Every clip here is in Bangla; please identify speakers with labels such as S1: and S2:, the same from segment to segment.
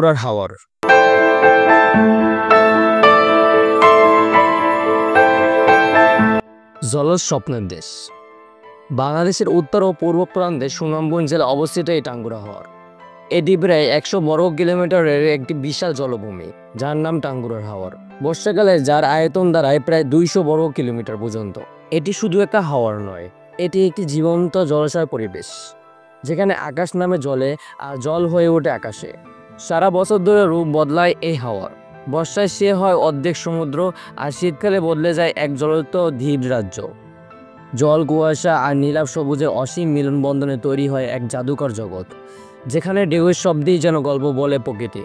S1: টাঙ্গুরার হাওর। জলজ স্বপ্নের দেশ। বাংলাদেশের উত্তর ও পূর্ব প্রান্তে সুনামগঞ্জ জেলায় অবস্থিত এই টাঙ্গুরা হাওর। এটি প্রায় 100 বর্গ কিলোমিটারের একটি বিশাল জলভূমি, যার নাম টাঙ্গুরার হাওর। বর্ষাকালে যার আয়তন দাঁড়ায় প্রায় 200 বর্গ কিলোমিটার পর্যন্ত। এটি শুধু একটা হাওর নয়, এটি একটি জীবন্ত জলাশয় পরিবেশ, যেখানে আকাশ নামে জলে আর জল হয়ে ওঠে আকাশে। সারা বছর ধরে রূপ বদলায় এই হাওর। বর্ষায় সে হয় অর্ধেক সমুদ্র, আর শীতকালে বদলে যায় এক জ্বলন্ত দ্বীপ রাজ্য। জল, কুয়াশা আর নীলাভ সবুজের অসীম মিলনবন্ধনে তৈরি হয় এক জাদুকর জগৎ, যেখানে ঢেউয়ের শব্দেই যেন গল্প বলে প্রকৃতি।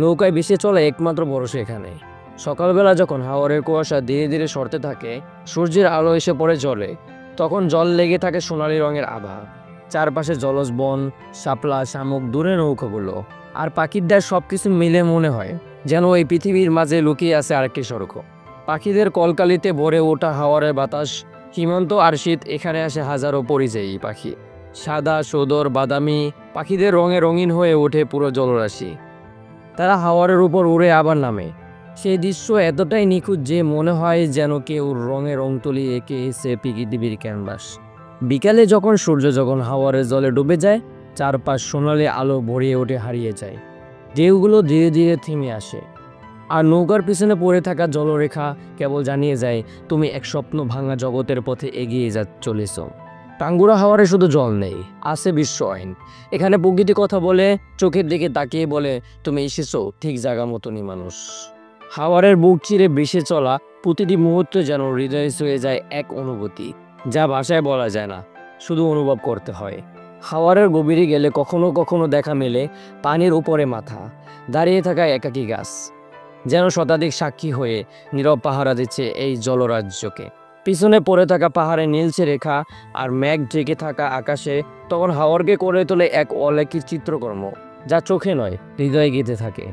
S1: নৌকায় ভেসে চলে একমাত্র ভরসা এখানে। সকালবেলা যখন হাওরের কুয়াশা ধীরে ধীরে সরতে থাকে, সূর্যের আলো এসে পড়ে জলে, তখন জল লেগে থাকে সোনালী রঙের আভা। চারপাশে জলজ বন, শাপলা, শামুক, দূরে নৌকাগুলো আর পাখির ডাক, সবকিছু মিলে মনে হয় যেন এই পৃথিবীর মাঝে লুকিয়ে আছে আরেকটি স্বর্গ। পাখিদের কলকালিতে ভরে ওঠা হাওরের বাতাস, সীমান্ত আর শীত, এখানে আসে হাজারো পরিযায়ী পাখি। সাদা, সদর, বাদামি পাখিদের রঙে রঙিন হয়ে ওঠে পুরো জলরাশি। তারা হাওরের উপর উড়ে আবার নামে। সেই দৃশ্য এতটাই নিখুঁত যে মনে হয় যেন কেউ রঙে রং তুলিয়ে এঁকে এসে পৃথিবীর ক্যানভাস। বিকালে যখন সূর্য হাওরের জলে ডুবে যায়, চারপাশ সোনালি আলো ভরিয়ে ওঠে, হারিয়ে যায়। ঢেউগুলো ধীরে ধীরে থেমে আসে, আর নৌকার পিছনে পড়ে থাকা জলরেখা কেবল জানিয়ে যায় তুমি এক স্বপ্ন ভাঙা জগতের পথে এগিয়ে চলেছ। টাঙ্গুরা হাওরে শুধু জল নেই, আছে বিশ্ব আইন। এখানে প্রকৃতি কথা বলে, চোখের দিকে তাকিয়ে বলে তুমি এসেছো ঠিক জায়গা মতনই মানুষ। হাওরের বুক চিরে ভেসে চলা প্রতিটি মুহূর্তে যেন হৃদয়ে ছুঁয়ে যায় এক অনুভূতি, যা ভাষায় বলা যায় না, শুধু অনুভব করতে হয়। হাওরের গভীরে গেলে কখনো কখনো দেখা মেলে পানির উপরে মাথা দাঁড়িয়ে থাকা একাকী গাছ, যেন শতাধিক সাক্ষী হয়ে নীরব পাহারা দিচ্ছে এই জলরাজ্যকে। পিছনে পড়ে থাকা পাহাড়ে নীলচে রেখা আর মেঘ ঢেকে থাকা আকাশে তখন হাওরকে করে তোলে এক অলৌকিক চিত্রকর্ম, যা চোখে নয় হৃদয়ে গেঁথে থাকে।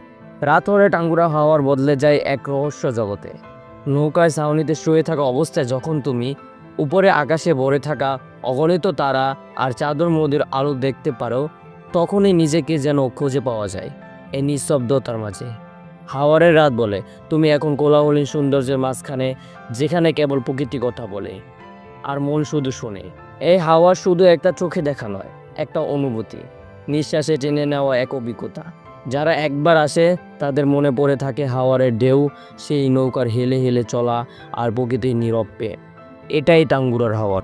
S1: রাত হলে টাঙ্গুরা হাওর বদলে যায় এক রহস্য জগতে। নৌকায় ছাউনিতে শুয়ে থাকা অবস্থায় যখন তুমি উপরে আকাশে ভরে থাকা অগণিত তারা আর চাঁদের মধ্যের আলো দেখতে পারো, তখনই নিজেকে যেন খুঁজে পাওয়া যায় এই নিঃশব্দতার মাঝে। হাওরের রাত বলে তুমি এখন কোলাহলীন সৌন্দর্যের মাঝখানে, যেখানে কেবল প্রকৃতি কথা বলে আর মন শুধু শোনে। এই হাওয়া শুধু একটা চোখে দেখা নয়, একটা অনুভূতি, নিঃশ্বাসে টেনে নেওয়া এক অভিজ্ঞতা। যারা একবার আসে তাদের মনে পড়ে থাকে হাওরের ঢেউ, সেই নৌকার হেলে হেলে চলা আর প্রকৃতির নীরব পেয়ে। এটাই টাঙ্গুরার হাওর।